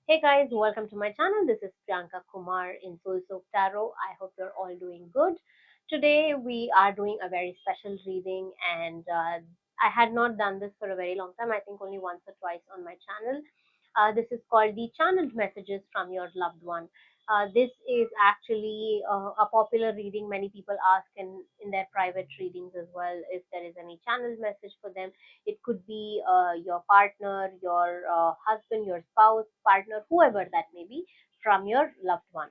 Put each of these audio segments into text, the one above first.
Hey guys, welcome to my channel. This is Priyanka Kumar in soulsoaktarot. I hope you're all doing good. Today we are doing a very special reading, and I had not done this for a very long time. I think only once or twice on my channel. This is called the channeled messages from your loved one. This is actually a popular reading. Many people ask in their private readings as well if there is any channeled message for them. It could be your partner, your husband, your spouse, partner, whoever that may be, from your loved one.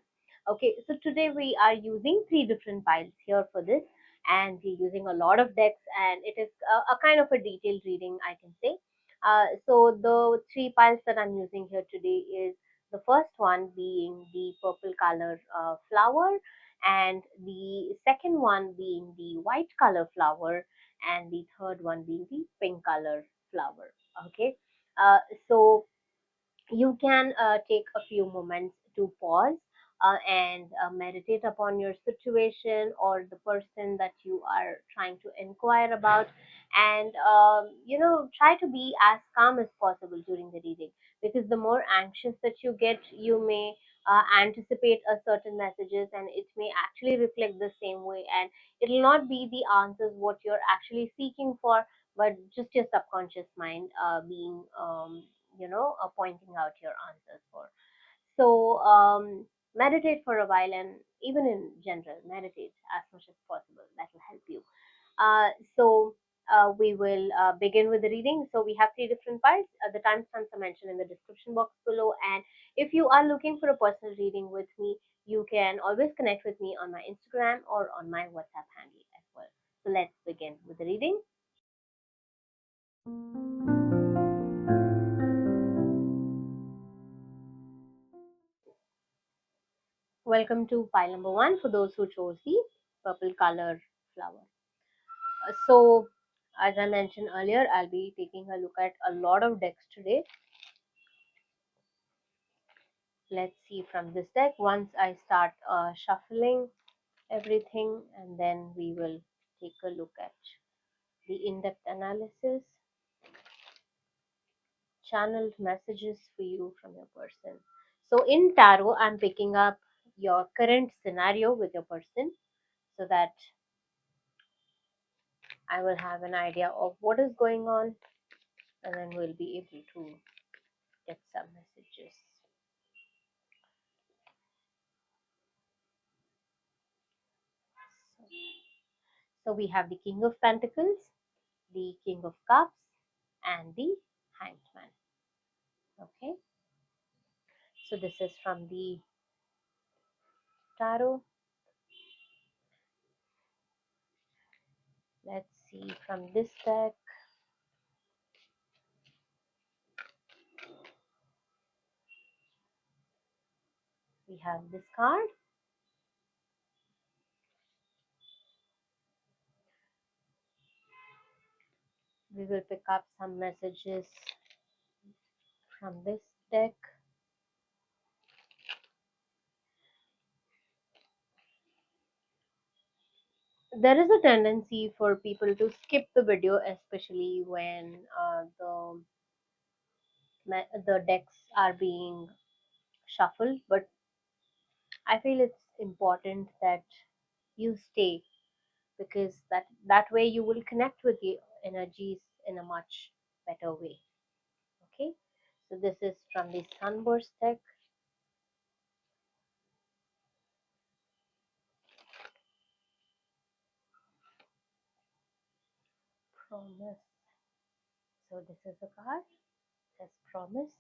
Okay, so today we are using three different piles here for this, and we're using a lot of decks, and it is a kind of a detailed reading, I can say. So the three piles that I'm using here today is the first one being the purple color flower, and the second one being the white color flower, and the third one being the pink color flower. Okay, uh, so you can take a few moments to pause and meditate upon your situation or the person that you are trying to inquire about, and try to be as calm as possible during the reading, because the more anxious that you get, you may anticipate a certain messages, and it may actually reflect the same way, and it will not be the answers what you're actually seeking for, but just your subconscious mind being pointing out your answers for. So meditate for a while, and even in general, meditate as much as possible. That will help you. So we will begin with the reading. So we have three different parts. The timestamps are mentioned in the description box below. And if you are looking for a personal reading with me, you can always connect with me on my Instagram or on my WhatsApp handle as well. So let's begin with the reading. Welcome to pile number one for those who chose the purple color flower. So, as I mentioned earlier, I'll be taking a look at a lot of decks today. Let's see from this deck. Once I start shuffling everything, and then we will take a look at the in-depth analysis, channeled messages for you from your person. So in tarot, I'm picking up your current scenario with your person so that I will have an idea of what is going on, and then we'll be able to get some messages. So we have the King of Pentacles, the King of Cups, and the Hanged Man. Okay, so this is from the tarot. Let's see from this deck. We have this card. We will pick up some messages from this deck. There is a tendency for people to skip the video, especially when the decks are being shuffled, but I feel it's important that you stay, because that way you will connect with the energies in a much better way. Okay, so this is from the Sunburst deck. Promise. So this is a card, says promise.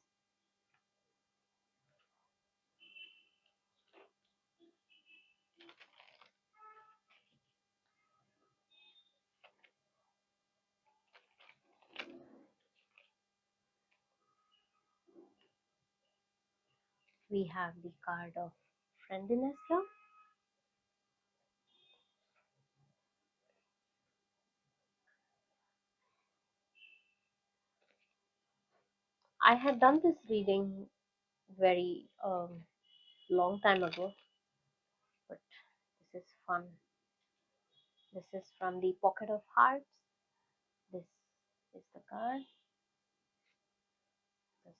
We have the card of friendliness here. I had done this reading very long time ago, but this is fun. This is from the Pocket of Hearts. This is the card. This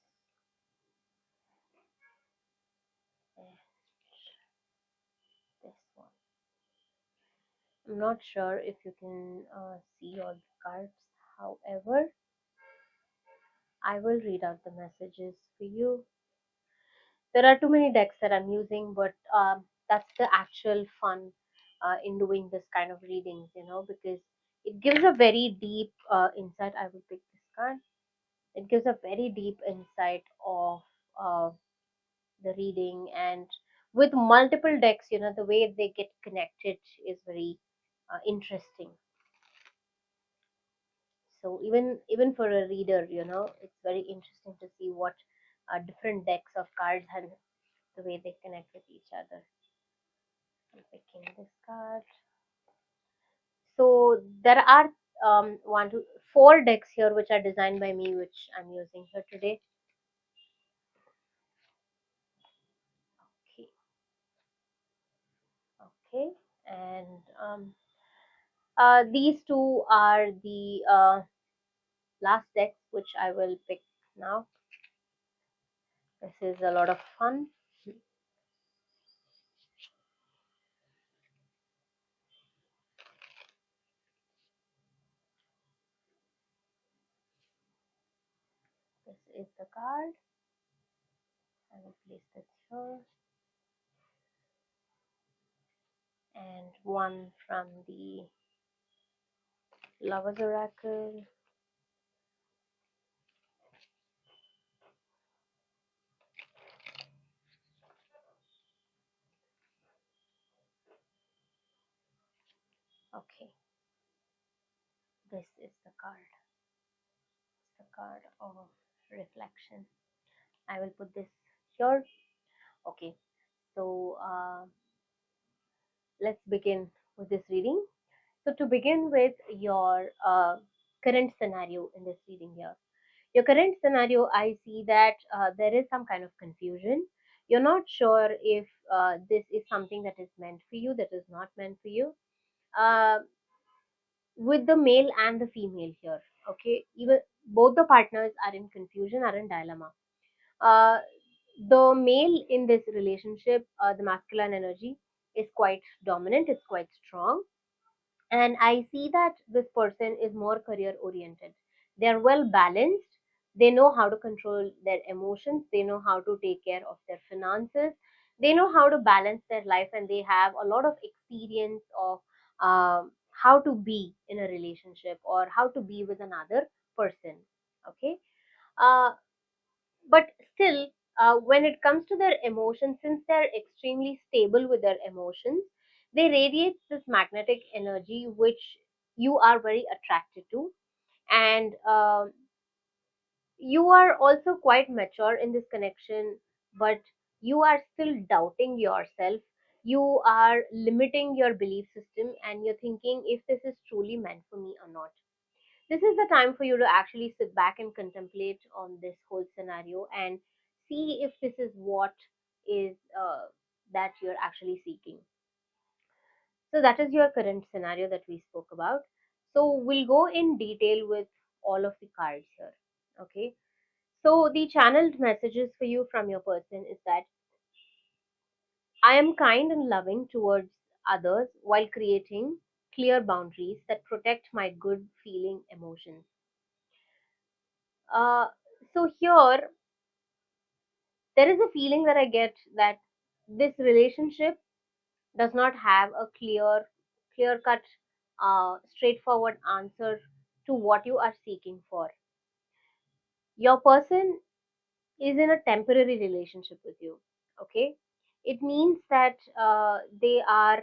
I'm not sure if you can see all the cards. However, I will read out the messages for you. There are too many decks that I'm using, but that's the actual fun in doing this kind of readings, because it gives a very deep insight. I will pick this card. It gives a very deep insight of uh, the reading, and with multiple decks, the way they get connected is very interesting. So even for a reader, it's very interesting to see what different decks of cards and the way they connect with each other. I'm picking this card. So there are one, two, four decks here which are designed by me, which I'm using here today. Okay, okay, and these two are the last decks which I will pick now. This is a lot of fun. This is the card. I will place this here, and one from the Lover's Oracle. Okay, this is the card. It's the card of reflection. I will put this here. Okay, so let's begin with this reading. So, to begin with your current scenario in this reading here, your current scenario, I see that there is some kind of confusion. You're not sure if this is something that is meant for you, that is not meant for you. Uh, with the male and the female here, okay, even both the partners are in confusion, are in dilemma. uh, the male in this relationship, the masculine energy is quite dominant, it's quite strong, and I see that this person is more career oriented. They're well balanced, they know how to control their emotions, they know how to take care of their finances, they know how to balance their life, and they have a lot of experience of how to be in a relationship or how to be with another person. Okay, uh, but still, when it comes to their emotions, since they're extremely stable with their emotions, they radiate this magnetic energy which you are very attracted to, and you are also quite mature in this connection, but you are still doubting yourself. You are limiting your belief system, and you're thinking if this is truly meant for me or not. This is the time for you to actually sit back and contemplate on this whole scenario and see if this is what is that you're actually seeking. So that is your current scenario that we spoke about. So we'll go in detail with all of the cards here. Okay, so the channeled messages for you from your person is that I am kind and loving towards others while creating clear boundaries that protect my good feeling emotions. uh, so here there is a feeling that I get that this relationship does not have a clear cut, straightforward answer to what you are seeking for. Your person is in a temporary relationship with you. Okay, it means that they are,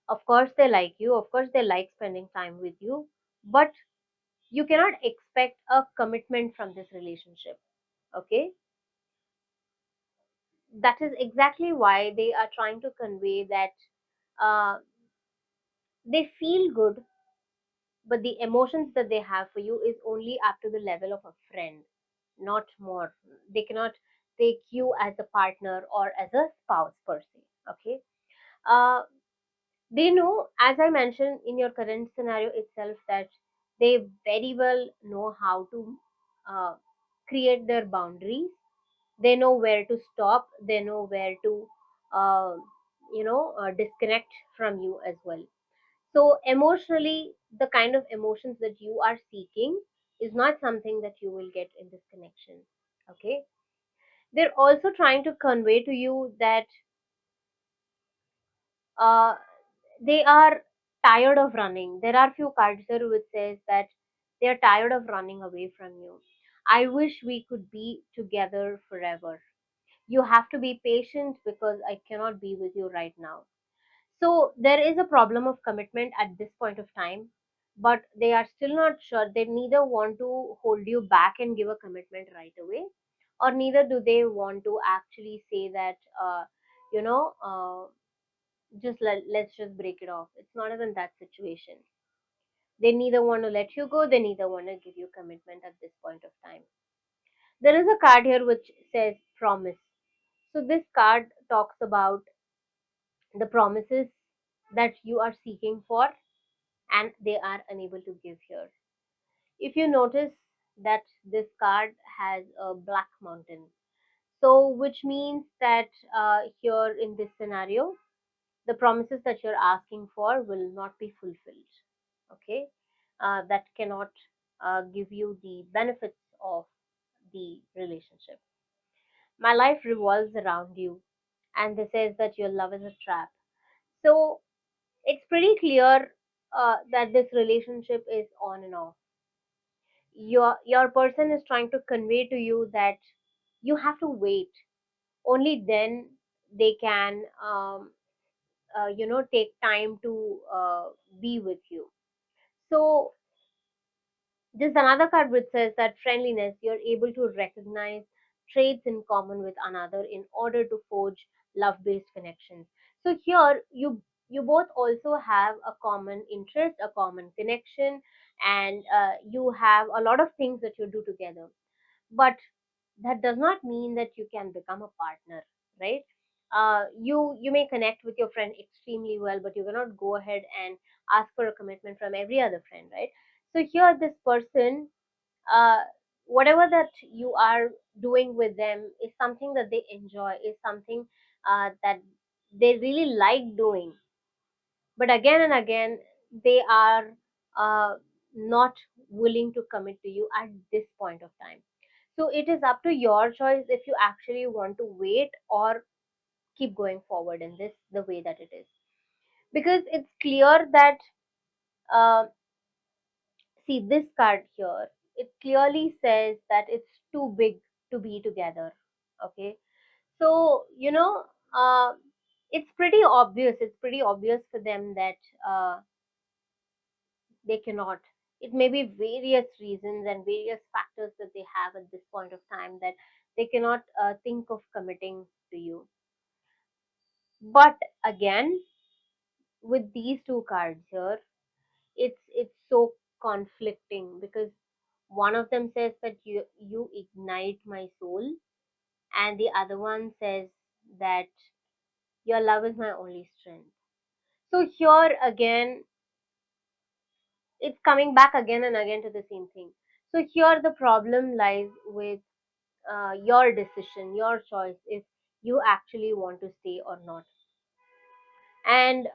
of course, they like you, of course, they like spending time with you, but you cannot expect a commitment from this relationship. Okay, that is exactly why they are trying to convey that uh, they feel good, but the emotions that they have for you is only up to the level of a friend, not more. They cannot take you as a partner or as a spouse per se. Okay, uh, they know, as I mentioned in your current scenario itself, that they very well know how to uh, create their boundaries. They know where to stop, they know where to uh, disconnect from you as well. So emotionally, the kind of emotions that you are seeking is not something that you will get in this connection. Okay. They're also trying to convey to you that uh, they are tired of running. There are few cards here which says that they are tired of running away from you. I wish we could be together forever. You have to be patient because I cannot be with you right now. So there is a problem of commitment at this point of time, but they are still not sure. They neither want to hold you back and give a commitment right away, or neither do they want to actually say that, you know, let's just break it off. It's not even that situation. They neither want to let you go, they neither want to give you commitment at this point of time. There is a card here which says promise. So this card talks about the promises that you are seeking for and they are unable to give here. If you notice that this card has a black mountain, so which means that here in this scenario, the promises that you're asking for will not be fulfilled. Okay, that cannot give you the benefits of the relationship. My life revolves around you, and this says that your love is a trap. So it's pretty clear that this relationship is on and off. Your person is trying to convey to you that you have to wait. Only then they can take time to be with you. So there's another card which says that friendliness, you're able to recognize traits in common with another in order to forge love based connections. So here you both also have a common interest, a common connection, and you have a lot of things that you do together. But that does not mean that you can become a partner, right? You may connect with your friend extremely well, but you cannot go ahead and ask for a commitment from every other friend, right? So here this person, uh, whatever that you are doing with them is something that they enjoy, is something that they really like doing, but again and again they are uh, not willing to commit to you at this point of time. So it is up to your choice if you actually want to wait or keep going forward in this the way that it is, because it's clear that uh, see this card here, it clearly says that it's too big to be together. Okay, so uh, it's pretty obvious for them that they cannot. It may be various reasons and various factors that they have at this point of time that they cannot think of committing to you. But again, with these two cards here, it's so conflicting because one of them says that you ignite my soul, and the other one says that your love is my only strength. So here again, it's coming back again and again to the same thing. So here the problem lies with your decision, your choice, if you actually want to stay or not. And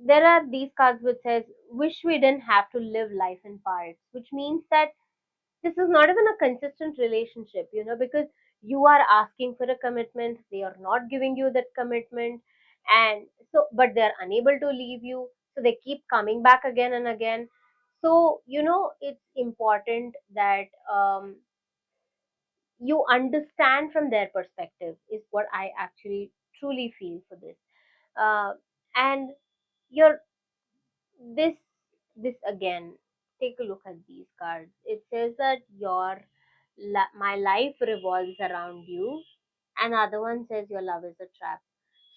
there are these cards which says, "Wish we didn't have to live life in parts," which means that this is not even a consistent relationship, because you are asking for a commitment, they are not giving you that commitment, and so but they're unable to leave you, so they keep coming back again and again. So it's important that you understand from their perspective is what I actually truly feel for this. And your this this again, take a look at these cards. It says that my life revolves around you, and the other one says your love is a trap.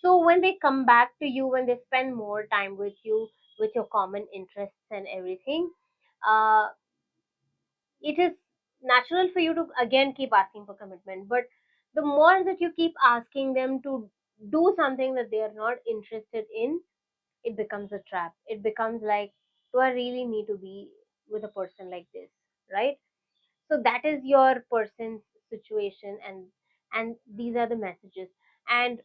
So when they come back to you, when they spend more time with you, with your common interests and everything, uh, it is natural for you to again keep asking for commitment. But the more that you keep asking them to do something that they are not interested in, it becomes a trap. It becomes like, do I really need to be with a person like this, right? So that is your person's situation, and these are the messages. And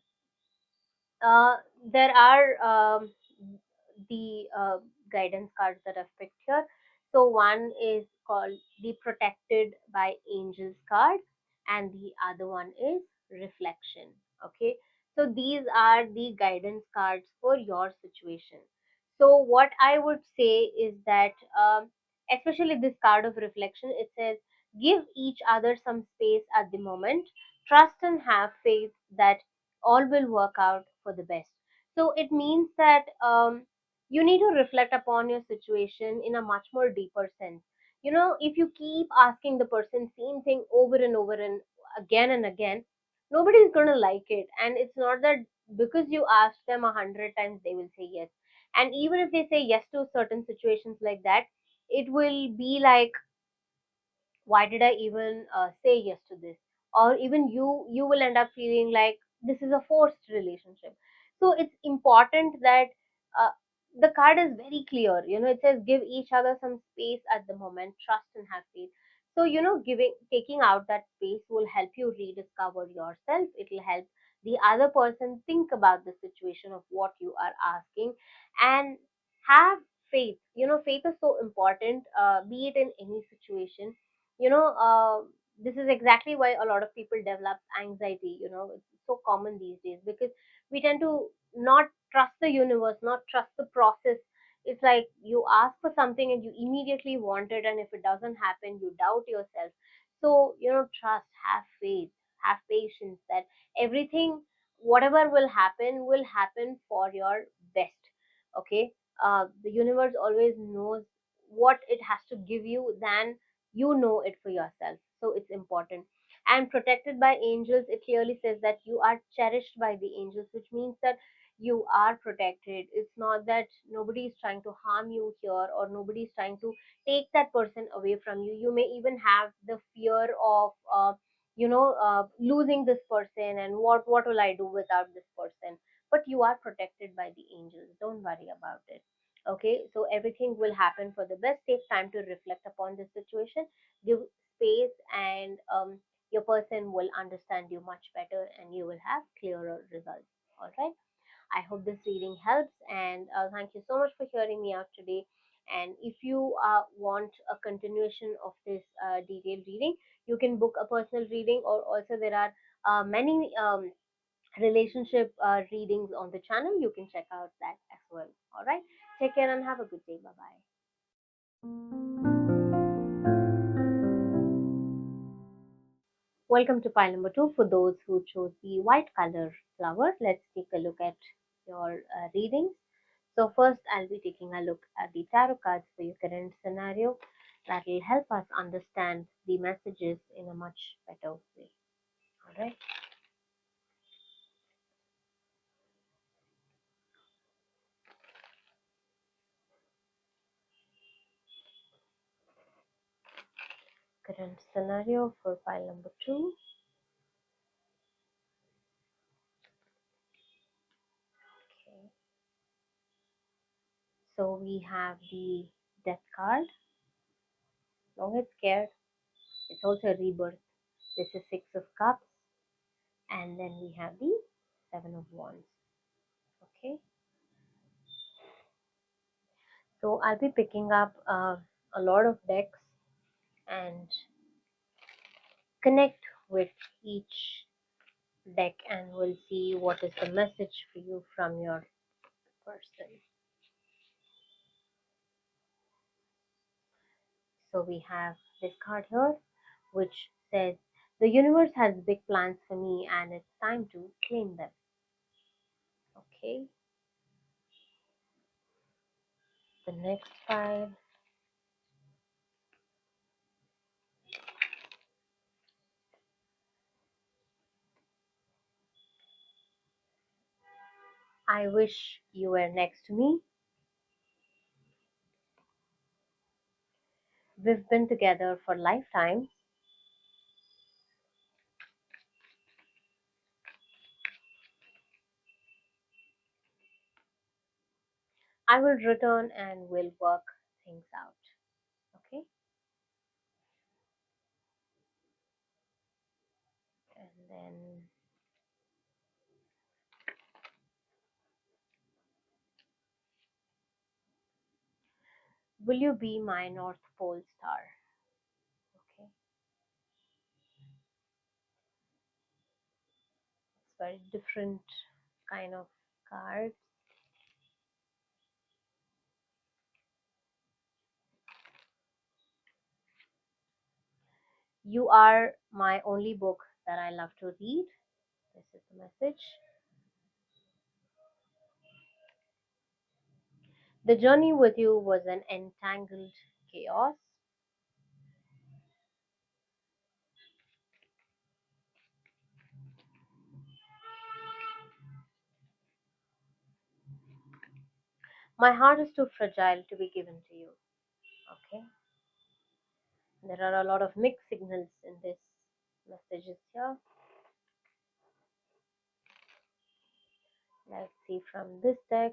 uh, there are the guidance cards that I've picked here. So one is called the Protected by Angels card, and the other one is Reflection. Okay, so these are the guidance cards for your situation. So what I would say is that, especially this card of reflection, it says, give each other some space at the moment. Trust and have faith that all will work out for the best. So it means that, you need to reflect upon your situation in a much more deeper sense. If you keep asking the person same thing over and over and again, nobody is going to like it. And it's not that because you ask them 100 times they will say yes. And even if they say yes to certain situations like that, it will be like, why did I even say yes to this? Or even you will end up feeling like this is a forced relationship. So it's important that, uh, the card is very clear. It says give each other some space at the moment, trust and have faith. So giving taking out that space will help you rediscover yourself. It will help the other person think about the situation of what you are asking, and have faith. Faith is so important, be it in any situation. you know uh, this is exactly why a lot of people develop anxiety. It's so common these days because we tend to not trust the universe, not trust the process. It's like you ask for something and you immediately want it, and if it doesn't happen you doubt yourself. So trust, have faith, have patience that everything, whatever will happen for your best. Okay, the universe always knows what it has to give you than you know it for yourself. So it's important. And protected by angels, it clearly says that you are cherished by the angels, which means that you are protected. It's not that nobody is trying to harm you here, or nobody is trying to take that person away from you. You may even have the fear of, losing this person, and what will I do without this person. But you are protected by the angels, don't worry about it. Okay, so everything will happen for the best. Take time to reflect upon this situation, give space, and your person will understand you much better, and you will have clearer results. All right, I hope this reading helps, and thank you so much for hearing me out today. And if you want a continuation of this detailed reading, you can book a personal reading, or also there are many relationship readings on the channel. You can check out that as well. All right, take care and have a good day. Bye bye. Welcome to pile number two. For those who chose the white color flower, let's take a look at your readings. So first, I'll be taking a look at the tarot cards for your current scenario. That will help us understand the messages in a much better way. All right, current scenario for pile number two. Okay, so we have the death card. Don't get scared. It's also a rebirth. This is Six of Cups, and then we have the Seven of Wands. Okay, so I'll be picking up a lot of decks and connect with each deck, and we'll see what is the message for you from your person. So we have this card here, which says, the universe has big plans for me and it's time to claim them. Okay, the next card, I wish you were next to me. We've been together for lifetimes. I will return and we'll work things out. Okay, and then, Will you be my North Pole star? Okay, it's very different kind of card. You are my only book that I love to read. This is the message. The journey with you was an entangled chaos. My heart is too fragile to be given to you. Okay. There are a lot of mixed signals in this messages here. Let's see from this deck.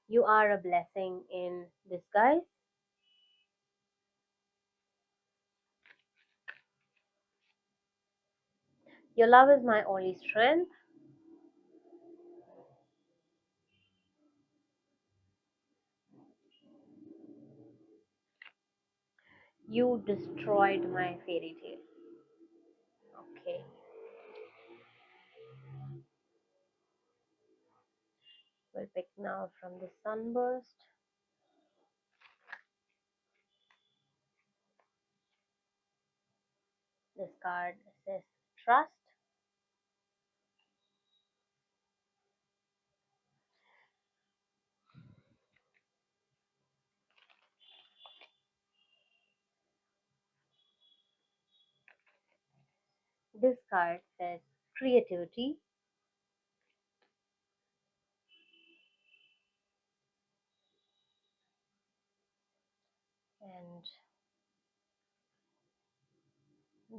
You are a blessing in disguise. Your love is my only strength. You destroyed my fairy tale. Okay. We'll pick now from the sunburst. This card says trust. This card says creativity. And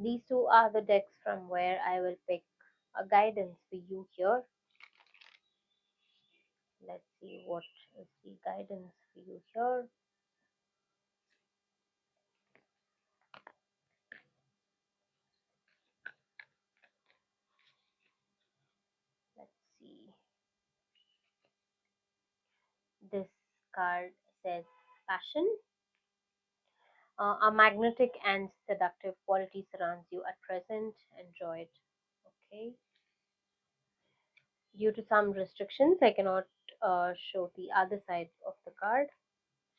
these two are the decks from where I will pick a guidance for you here. Let's see what is the guidance for you here. Let's see. This card says passion. A magnetic and seductive quality surrounds you at present. Enjoy it. Okay. Due to some restrictions, I cannot show the other side of the card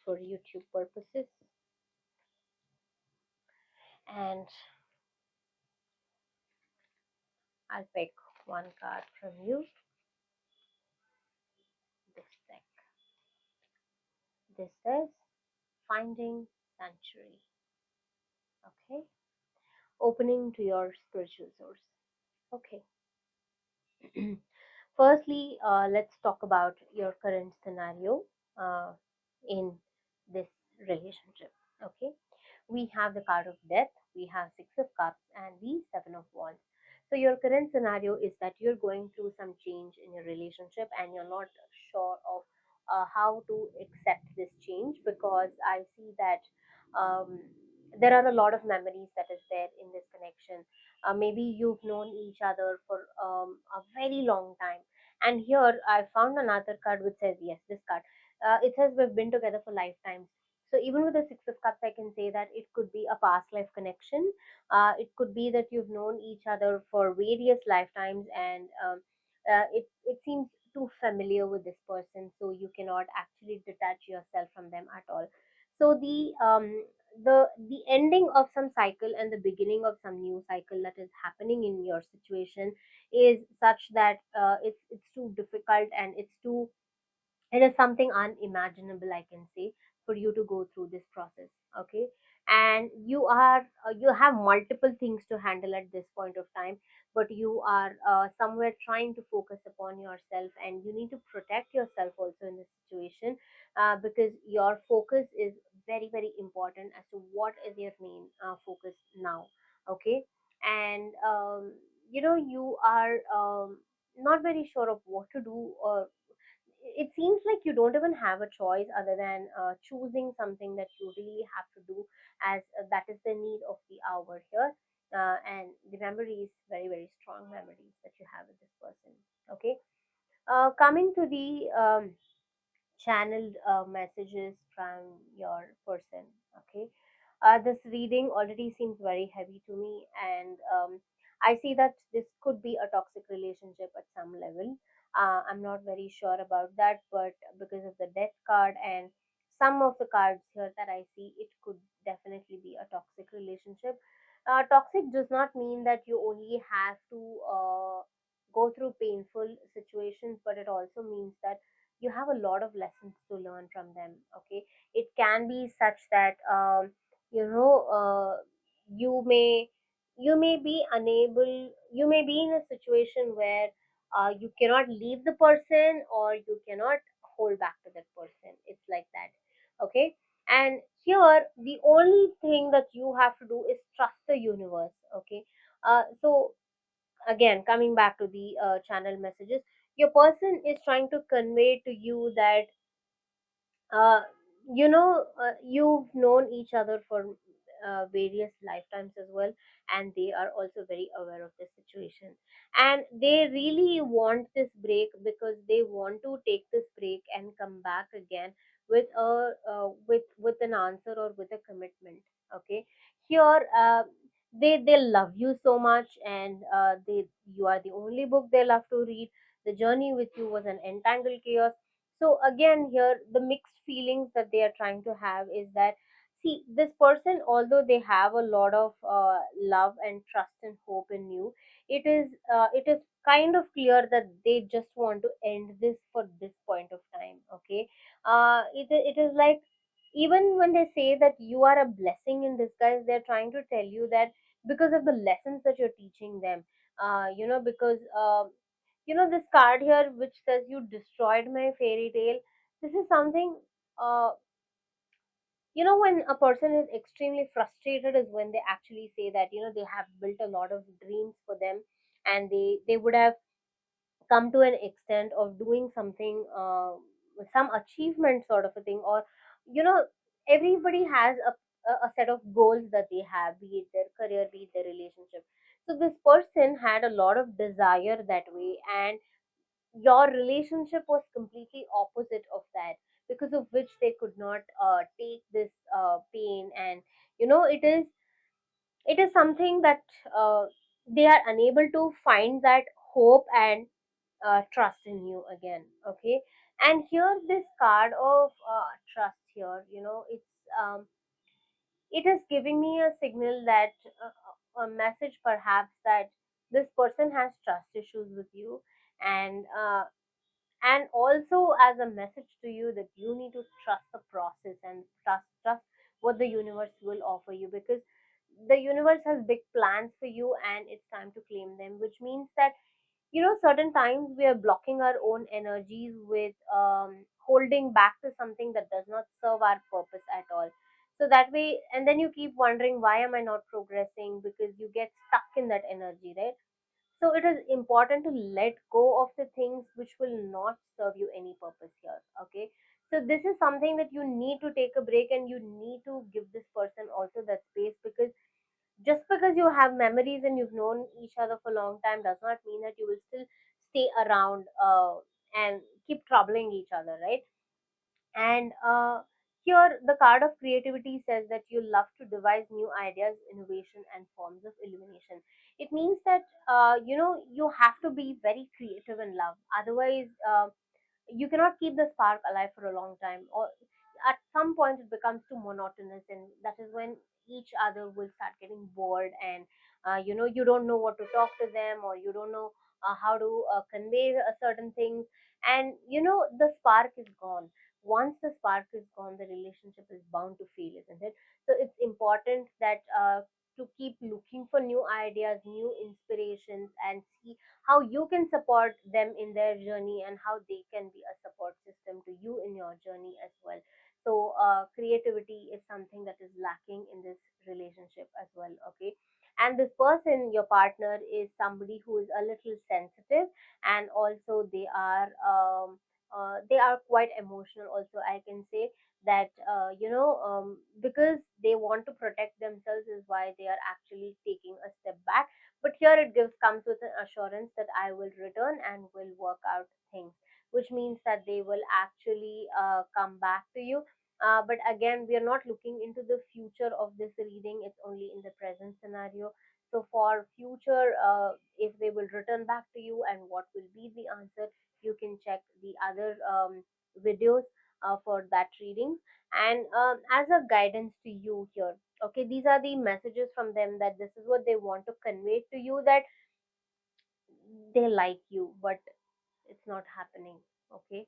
for YouTube purposes. And I'll pick one card from you. This deck. This says finding sanctuary. Okay. Opening to your spiritual source. Okay. Firstly, let's talk about your current scenario uh, in this relationship. Okay, we have the card of death, we have Six of Cups, and the Seven of Wands. So, your current scenario is that you're going through some change in your relationship and you're not sure of how to accept this change because I see that um, there are a lot of memories that is there in this connection. Maybe you've known each other for a very long time, and here I found another card which says yes, this card, it says we've been together for lifetimes. So even with the Six of Cups, I can say that it could be a past life connection. It could be that you've known each other for various lifetimes, and it seems too familiar with this person, so you cannot actually detach yourself from them at all. So the ending of some cycle and the beginning of some new cycle that is happening in your situation is such that it's too difficult, and it is something unimaginable, I can say, for you to go through this process. Okay, and you have multiple things to handle at this point of time, but you are somewhere trying to focus upon yourself, and you need to protect yourself also in this situation, because your focus is very very important as to what is your main focus now. Okay, and you are not very sure of what to do, or it seems like you don't even have a choice other than choosing something that you really have to do, as that is the need of the hour here. And the memories, very very strong memories that you have with this person. Okay, coming to the channeled messages from your person. Okay, this reading already seems very heavy to me, and I see that this could be a toxic relationship at some level. I'm not very sure about that, but because of the death card and some of the cards here that I see, it could definitely be a toxic relationship. Toxic does not mean that you only have to go through painful situations, but it also means that you have a lot of lessons to learn from them. Okay, it can be such that you know you may you may be unable, you may be in a situation where you cannot leave the person or you cannot hold back to that person. It's like that. Okay, and here the only thing that you have to do is trust the universe. Okay, so again, coming back to the channel messages, your person is trying to convey to you that uh, you've known each other for various lifetimes as well, and they are also very aware of the situation, and they really want this break because they want to take this break and come back again with a with an answer or with a commitment. Okay, here they love you so much, and they you are the only book they love to read. The journey with you was an entangled chaos. So again, here the mixed feelings that they are trying to have is that, see, this person, although they have a lot of love and trust and hope in you, it is kind of clear that they just want to end this for this point of time. Okay, it is like, even when they say that you are a blessing in disguise, they're trying to tell you that because of the lessons that you're teaching them, because this card here which says you destroyed my fairy tale. This is something, uh, when a person is extremely frustrated is when they actually say that, they have built a lot of dreams for them, and they would have come to an extent of doing something, some achievement sort of a thing, or you know everybody has a set of goals that they have, be it their career, be it their relationship. So this person had a lot of desire that way, and your relationship was completely opposite of that, because of which they could not take this pain, and it is something that uh, they are unable to find that hope and trust in you again. Okay, and here this card of trust here, it is giving me a signal that, a message perhaps, that this person has trust issues with you, and also as a message to you that you need to trust the process and trust what the universe will offer you, because the universe has big plans for you and it's time to claim them, which means that, certain times we are blocking our own energies with holding back to something that does not serve our purpose at all. So that way, and then you keep wondering, why am I not progressing? Because you get stuck in that energy, right? So it is important to let go of the things which will not serve you any purpose here. Okay. So this is something that you need to take a break, and you need to give this person also that space, because just because you have memories and you've known each other for a long time does not mean that you will still stay around and keep troubling each other, right? And here, the card of creativity says that you love to devise new ideas, innovation, and forms of illumination. It means that, you have to be very creative in love. Otherwise, you cannot keep the spark alive for a long time, or at some point it becomes too monotonous, and that is when each other will start getting bored, and you don't know what to talk to them, or you don't know how to convey a certain thing, and the spark is gone. Once the spark is gone, the relationship is bound to fail, isn't it? So it's important that, to keep looking for new ideas, new inspirations, and see how you can support them in their journey, and how they can be a support system to you in your journey as well. So creativity is something that is lacking in this relationship as well. Okay, and this person, your partner, is somebody who is a little sensitive, and also they are quite emotional also, I can say that, because they want to protect themselves is why they are actually taking a step back. But here it comes with an assurance that I will return and will work out things, which means that they will actually come back to you. But again, we are not looking into the future of this reading, it's only in the present scenario. So for future, if they will return back to you and what will be the answer, you can check the other videos for that reading. And as a guidance to you here, okay, these are the messages from them, that this is what they want to convey to you, that they like you, but it's not happening. Okay,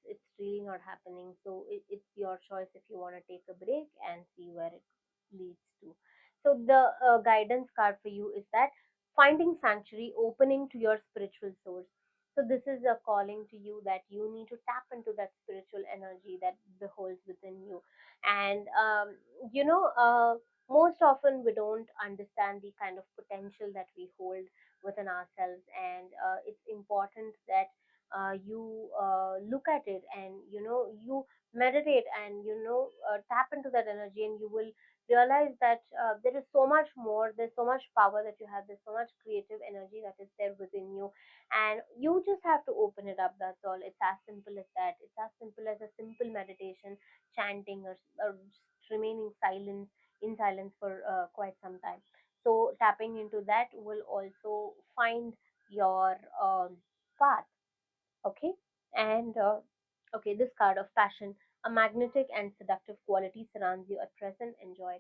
it's really not happening. So it's your choice if you want to take a break and see where it leads to. So the guidance card for you is that finding sanctuary, opening to your spiritual source. So this is a calling to you that you need to tap into that spiritual energy that beholds within you. And you know most often we don't understand the kind of potential that we hold within ourselves, and it's important that you look at it, and you meditate, and tap into that energy, and you will realize that there is so much more, there's so much power that you have, there's so much creative energy that is there within you, and you just have to open it up. That's all. It's as simple as that. It's as simple as a simple meditation, chanting, or just remaining silent in silence for quite some time. So tapping into that will also find your path. Okay. And okay, this card of passion, a magnetic and seductive quality surrounds you at present. Enjoy.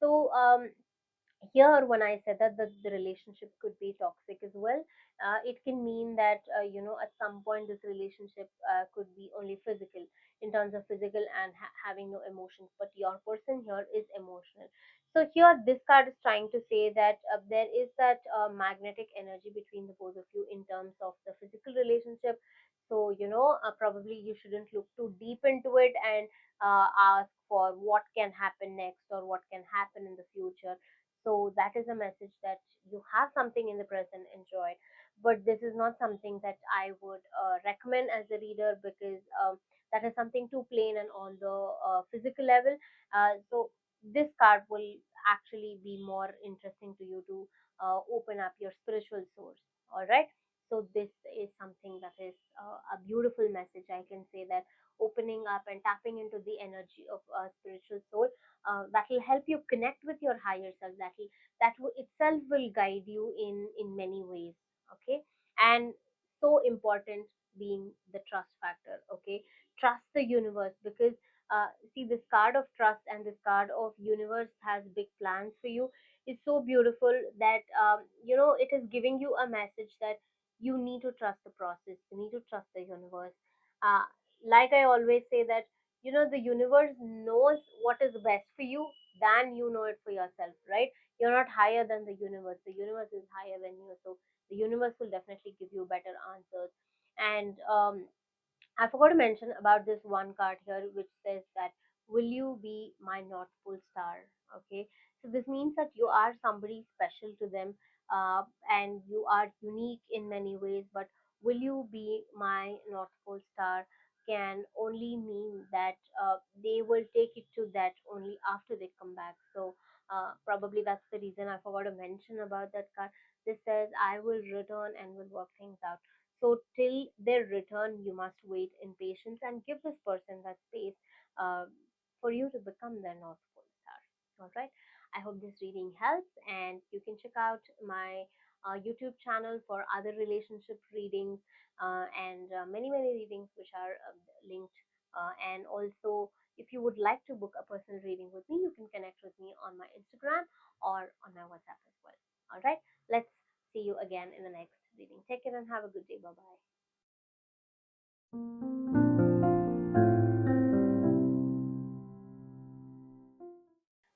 So here, when I said that the relationship could be toxic as well, it can mean that at some point this relationship could be only physical, in terms of physical and having no emotions, but your person here is emotional. So here this card is trying to say that there is that magnetic energy between the both of you in terms of the physical relationship. So probably you shouldn't look too deep into it and ask for what can happen next or what can happen in the future. So that is a message that you have something in the present, enjoy. But this is not something that I would recommend as a reader, because that is something too plain and on the physical level. So this card will actually be more interesting to you to open up your spiritual source. All right. So this is something that is a beautiful message. I can say that opening up and tapping into the energy of a spiritual soul, that will help you connect with your higher self, itself will guide you in many ways. Okay. And so important being the trust factor. Okay, trust the universe, because see, this card of trust and this card of universe has big plans for you. It's so beautiful that it is giving you a message that you need to trust the process, you need to trust the universe. uh, like I always say that the universe knows what is best for you than you know it for yourself, right? You're not higher than the universe is higher than you. So the universe will definitely give you better answers. And I forgot to mention about this one card here, which says that, will you be my North Pole star? Okay, so this means that you are somebody special to them, and you are unique in many ways. But will you be my North Pole star can only mean that they will take it to that only after they come back. So probably that's the reason I forgot to mention about that card. This says, I will return and will work things out. So till their return, you must wait in patience and give this person that space uh, for you to become their North Pole star. All right. I hope this reading helps, and you can check out my YouTube channel for other relationship readings, and many readings which are linked. And also, if you would like to book a personal reading with me, you can connect with me on my Instagram or on my WhatsApp as well. All right. Let's see you again in the next reading. Take care and have a good day. Bye bye.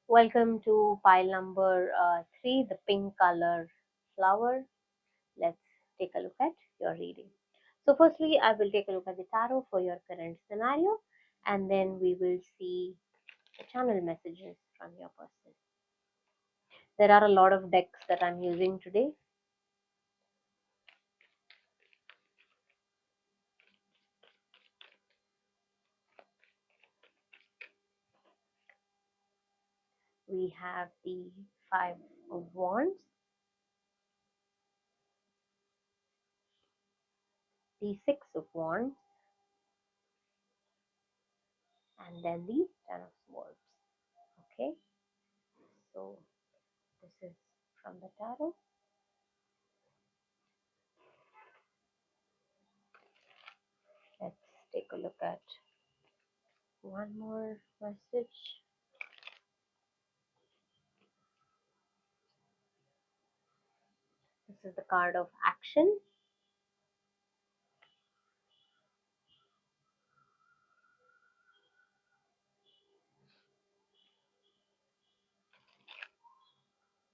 Welcome to pile number three, the pink color flower. Let's take a look at your reading. So, firstly, I will take a look at the tarot for your current scenario, and then we will see the channel messages from your person. There are a lot of decks that I'm using today. We have the Five of Wands, the Six of Wands, and then the Ten of Swords. Okay, so this is from the tarot. Let's take a look at one more message. This is the card of action.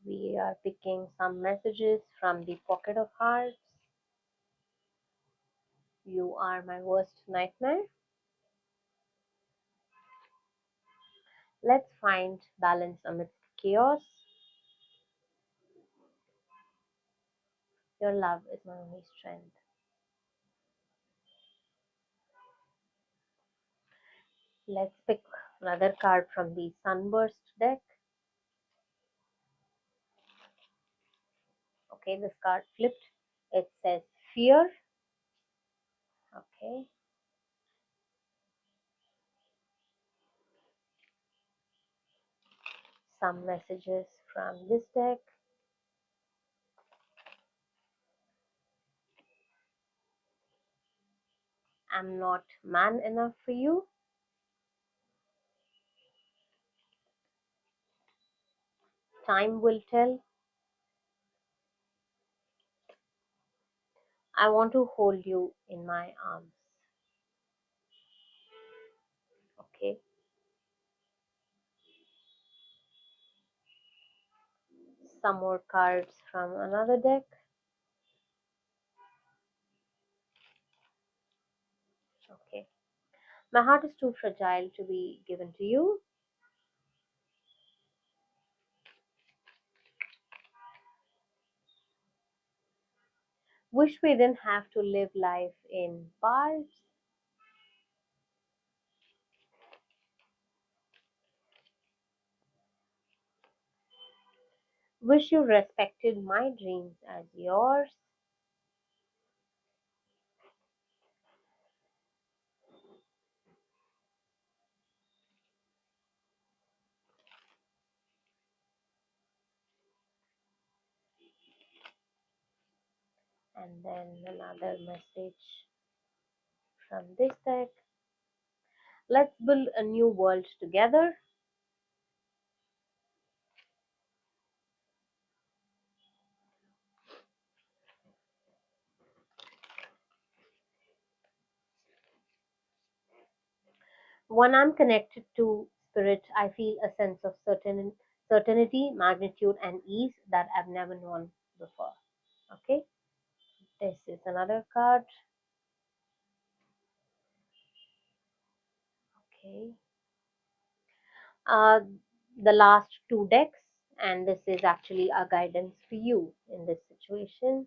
We are picking some messages from the Pocket of Hearts. You are my worst nightmare. Let's find balance amidst chaos. Your love is my only strength. Let's pick another card from the Sunburst deck. Okay, this card flipped. It says fear. Okay, some messages from this deck. I'm not man enough for you. Time will tell. I want to hold you in my arms. Okay, some more cards from another deck. Okay, my heart is too fragile to be given to you. Wish we didn't have to live life in parts. Wish you respected my dreams as yours. And then another message from this deck. Let's build a new world together. When I'm connected to spirit, I feel a sense of certainty, magnitude, and ease that I've never known before. Okay, this is another card. Okay, uh, the last two decks, and this is actually a guidance for you in this situation.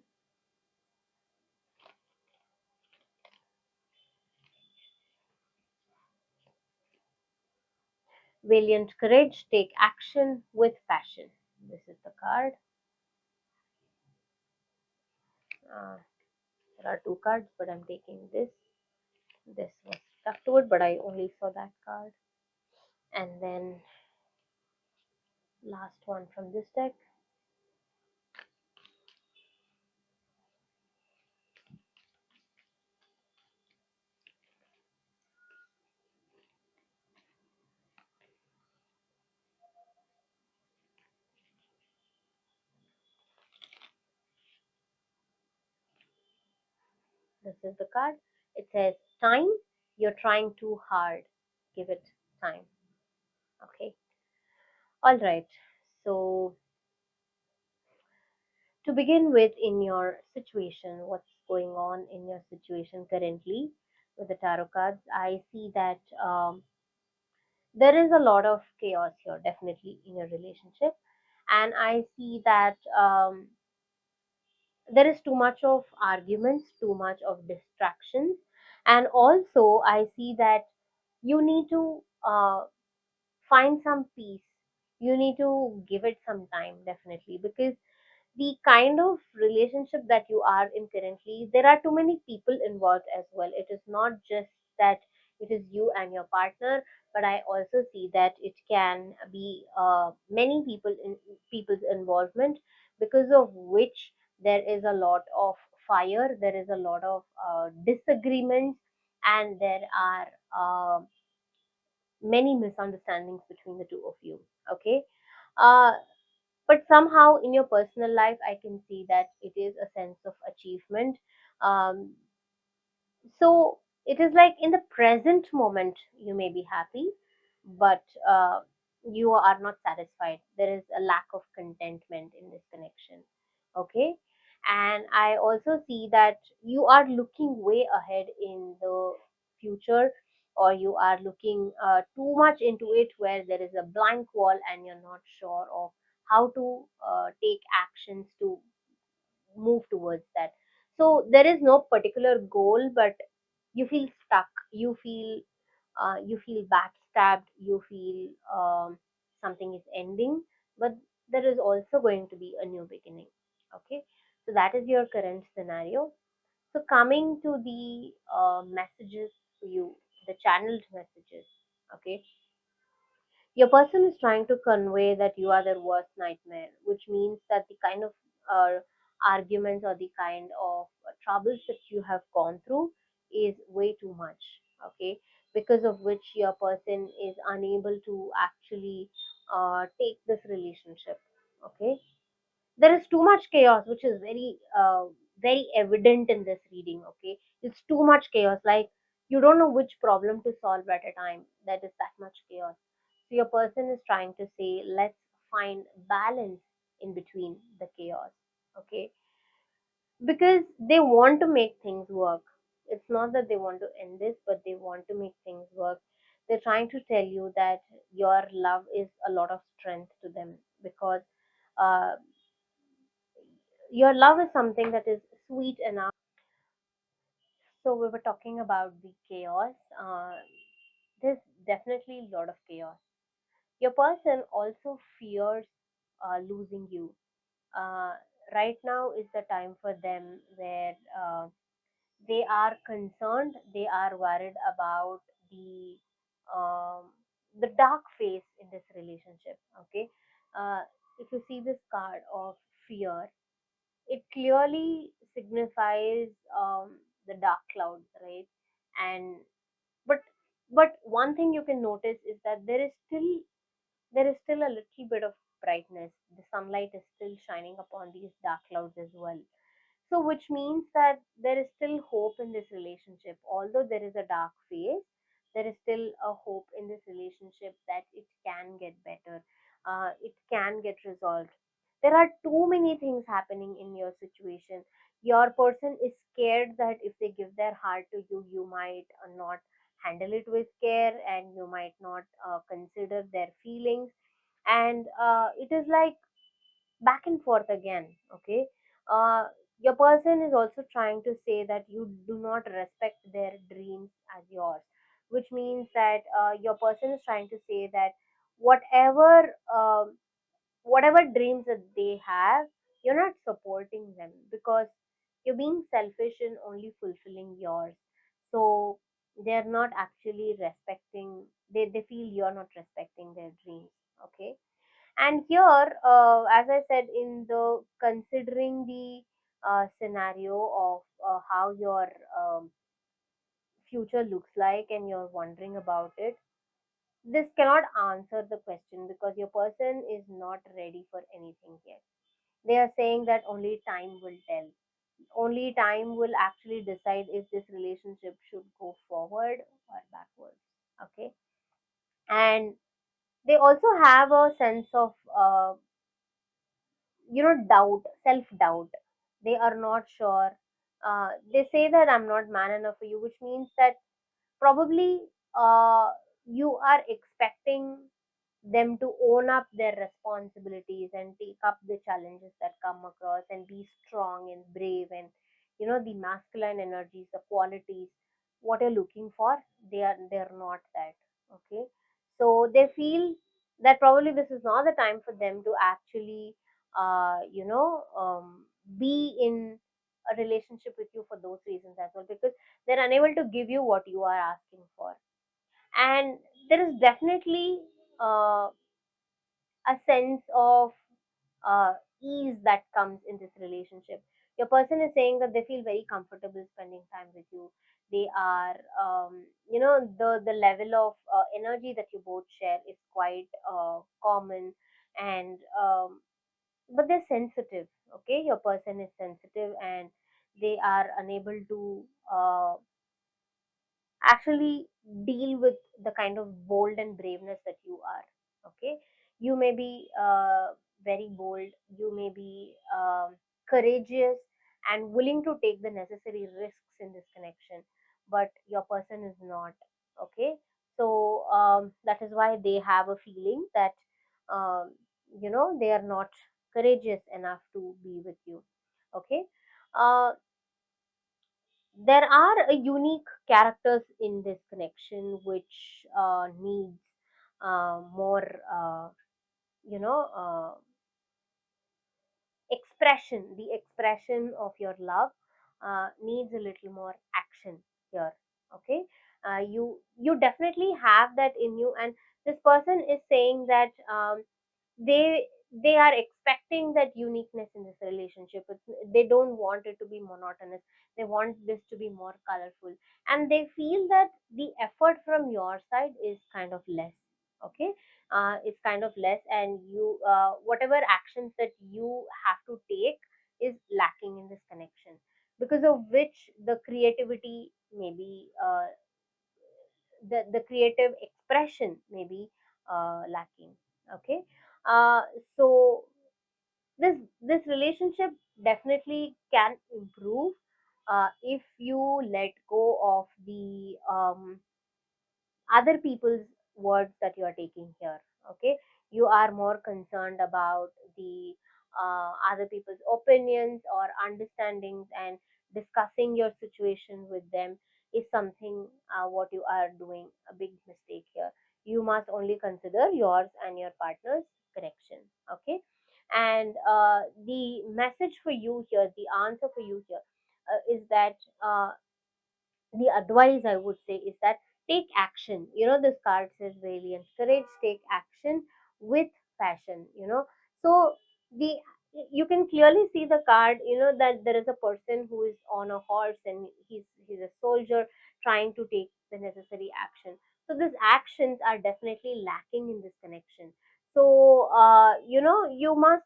Valiant courage, take action with passion. This is the card. Uh, there are two cards, but I'm taking this. This was stuck to it, but I only saw that card. And then last one from this deck. This is the card. It says, time, you're trying too hard. Give it time. Okay. All right. So, to begin with, in your situation, what's going on in your situation currently with the tarot cards, I see that there is a lot of chaos here, definitely, in your relationship. And I see that there is too much of arguments, too much of distractions. And also, I see that you need to find some peace. You need to give it some time, definitely, because the kind of relationship that you are in currently, there are too many people involved as well. It is not just that it is you and your partner, but I also see that it can be many people's involvement, because of which there is a lot of fire, there is a lot of disagreements, and there are many misunderstandings between the two of you. Okay. uh, but somehow in your personal life I can see that it is a sense of achievement. um, so it is like in the present moment you may be happy, but you are not satisfied. There is a lack of contentment in this connection. Okay. And I also see that you are looking way ahead in the future, or you are looking too much into it where there is a blank wall and you're not sure of how to take actions to move towards that. So there is no particular goal, but you feel stuck, you feel backstabbed, you feel something is ending, but there is also going to be a new beginning. Okay. So that is your current scenario. So coming to the messages for you, the channeled messages. Okay. Your person is trying to convey that you are their worst nightmare, which means that the kind of arguments or the kind of troubles that you have gone through is way too much. Okay. Because of which your person is unable to actually take this relationship. Okay. There is too much chaos, which is very evident in this reading. Okay. It's too much chaos, like you don't know which problem to solve at a time. That is that much chaos. So your person is trying to say, let's find balance in between the chaos. Okay. Because they want to make things work. It's not that they want to end this, but they want to make things work. They're trying to tell you that your love is a lot of strength to them, because uh, your love is something that is sweet enough. So we were talking about the chaos. There's definitely a lot of chaos. Your person also fears losing you. Uh, right now is the time for them where they are concerned, they are worried about the um, the dark phase in this relationship. Okay. uh, if you see this card of fear, it clearly signifies the dark clouds, right? And but but one thing you can notice is that there is still a little bit of brightness. The sunlight is still shining upon these dark clouds as well. So, which means that there is still hope in this relationship. Although there is a dark phase, there is still a hope in this relationship that it can get better, it can get resolved. There are too many things happening in your situation. Your person is scared that if they give their heart to you, you might not handle it with care, and you might not consider their feelings. And it is like back and forth again. Okay. uh, your person is also trying to say that you do not respect their dreams as yours, which means that your person is trying to say that whatever whatever dreams that they have, you're not supporting them, because you're being selfish in only fulfilling yours. So they're not actually respecting, they feel you're not respecting their dreams. Okay. And here, as I said, in the considering the scenario of how your future looks like, and you're wondering about it, this cannot answer the question, because your person is not ready for anything yet. They are saying that only time will tell. Only time will actually decide if this relationship should go forward or backwards. Okay. And they also have a sense of doubt, self doubt. They are not sure. They say that I'm not man enough for you, which means that probably you are expecting them to own up their responsibilities and take up the challenges that come across and be strong and brave, and the masculine energies, the qualities, what you're looking for, they're not that. Okay. So they feel that probably this is not the time for them to actually be in a relationship with you for those reasons as well, because they're unable to give you what you are asking for. And there is definitely uh, a sense of uh, ease that comes in this relationship. Your person is saying that they feel very comfortable spending time with you. They are, the level of energy that you both share is quite common, and but they're sensitive. Okay, your person is sensitive, and they are unable to actually deal with the kind of bold and braveness that you are. Okay, you may be very bold, you may be courageous and willing to take the necessary risks in this connection, but your person is not. Okay, so that is why they have a feeling that um, they are not courageous enough to be with you. Okay, uh, there are unique characters in this connection which needs more you know expression. The expression of your love needs a little more action here. Okay, you definitely have that in you, and this person is saying that they are expecting that uniqueness in this relationship. They don't want it to be monotonous, they want this to be more colorful, and they feel that the effort from your side is kind of less. Okay, it's kind of less, and you whatever actions that you have to take is lacking in this connection, because of which the creativity maybe the creative expression may be lacking. Okay, uh, so this relationship definitely can improve if you let go of the other people's words that you are taking here. Okay, you are more concerned about the other people's opinions or understandings, and discussing your situation with them is something what you are doing a big mistake here. You must only consider yours and your partner's connection. Okay, and the message for you here, the answer for you here is that the advice I would say is that take action. This card says valiant courage, take action with passion. So the you can clearly see the card, that there is a person who is on a horse, and he's a soldier trying to take the necessary action. So these actions are definitely lacking in this connection. So you must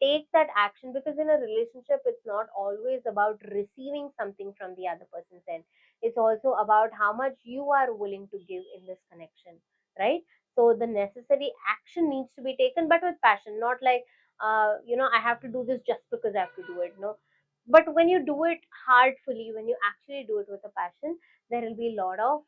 take that action, because in a relationship it's not always about receiving something from the other person's end. It's also about how much you are willing to give in this connection, right? So the necessary action needs to be taken, but with passion, not like I have to do this just because I have to do it. No, but when you do it heartfully, when you actually do it with a passion, there will be a lot of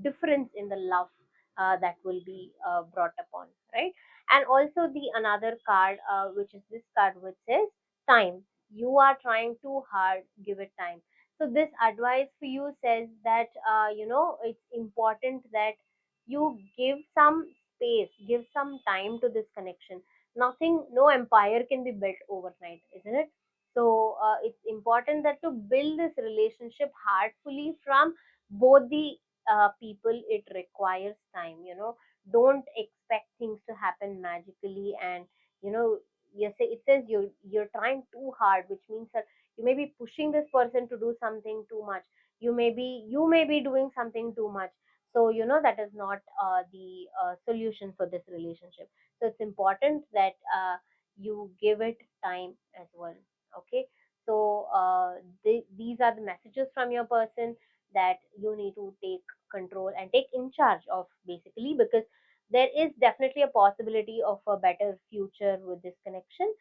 difference in the love that will be brought upon, right? And also the another card, which is this card, which says time. You are trying too hard, give it time. So this advice for you says that it's important that you give some space, give some time to this connection. Nothing, no empire can be built overnight, isn't it? So it's important that to build this relationship heartfully from both the people, it requires time. Don't expect things to happen magically, and you know it says you're trying too hard, which means that you may be pushing this person to do something too much. You may be doing something too much. So that is not the solution for this relationship. So it's important that you give it time as well. Okay, so these are the messages from your person, that you need to take control and take in charge of, basically, because there is definitely a possibility of a better future with this connection,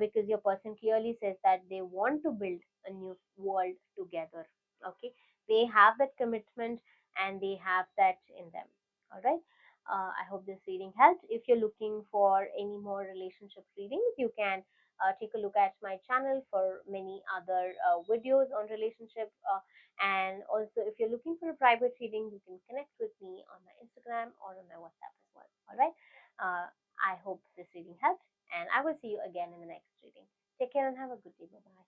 because your person clearly says that they want to build a new world together. Okay, they have that commitment, and they have that in them. All right, I hope this reading helped. If you're looking for any more relationship readings, you can take a look at my channel for many other videos on relationship. And also, if you're looking for a private reading, you can connect with me on my Instagram or on my WhatsApp as well. All right, I hope this reading helped. And I will see you again in the next reading. Take care and have a good day. Bye bye.